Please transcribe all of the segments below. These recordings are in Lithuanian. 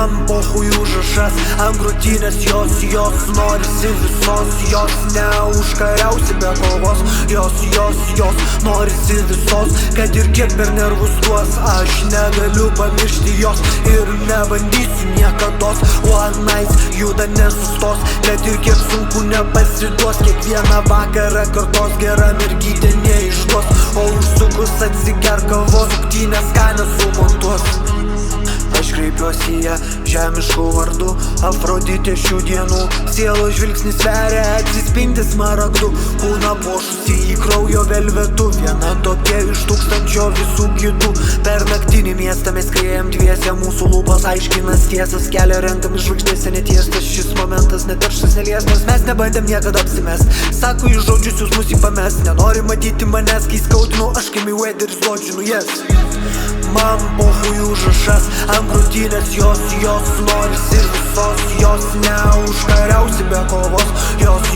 Man pohui užrašas ant krūtinės jos norisi visos, jos neužkariausi be kovos, jos norisi visos, kad ir kiek per nervus tuos, aš negaliu pamiršti jos ir nebandysiu niekados. One night juda nesustos, kad ir kiek sunku nepasiduos, kiekvieną vakarą kartos, gera mergytė neišduos, o užsukus atsigerk kavos, suktynės skanios sumontuos. Aš kreipiuosi į ją žemiškų vardų, Afroditė šių dienų, sielos žvilgsnis sveria, atsispindi smaragdu, kūną puošusi į kraujo velvetu, viena tokia iš tūkstančio visų kitų. Per naktinį miestą mes skriejam dviese, mūsų lūpos aiškinas tiesas, kelia renkam iš žvaigždėse netiestas, šis momentas neterštas, neliestas, mes nebandėm niekada apsimest, sako į žodžius jūs mus įpamest, nenori matyti manęs, kai skaudinu, aš kaip Mayweatheris dodžinu, yes. Man pohui užrašas ant krūtinės jos norisi visos, jos neužkariausi be kovos, jos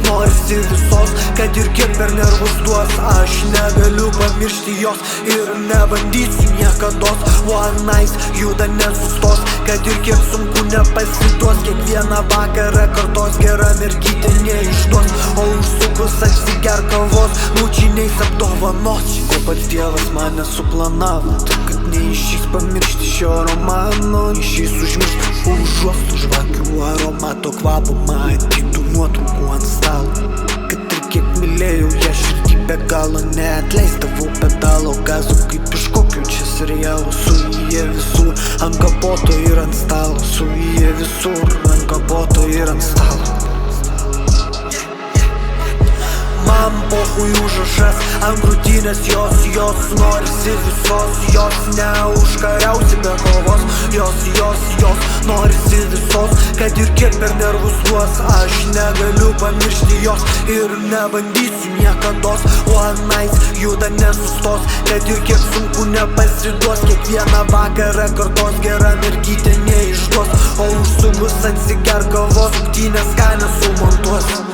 norisi visos, kad ir kiek per nervus duos, aš negaliu pamiršti jos ir nebandysiu niekados. One night juda nesustos, kad ir kiek sunku nepasiduos, kiekvieną vakarą kartos, gera mergytė neišduos, o užsukus atsigerk kavos, bučiniais apdovanos. Ko pats Dievas mane suplanavo, taip kad neišeis pamiršti šio romano, neišeis užmiršti užuostų žvakių aromato kvapo, matytų nuotraukų ant stalo, kad ir kiek mylėjau ją širdį be galo, neatleisdavau pedalo gazo, kaip iš kokio čia serialo, su jie visur ant kapoto ir ant stalo, su jie visur ant kapoto ir ant stalo. Man pohui užrašas ant krūtinės jos norisi visos, jos neužkariausi be kovos, jos norisi visos, kad ir kiek per nervus duos, aš negaliu pamiršti jos ir nebandysiu niekados. One night juda nesustos, kad ir kiek sunku nepasiduos, kiekvieną vakarą kartos, gera mergytė neišduos, o užsukus atsigerk kavos, suktynės skanios sumontuos.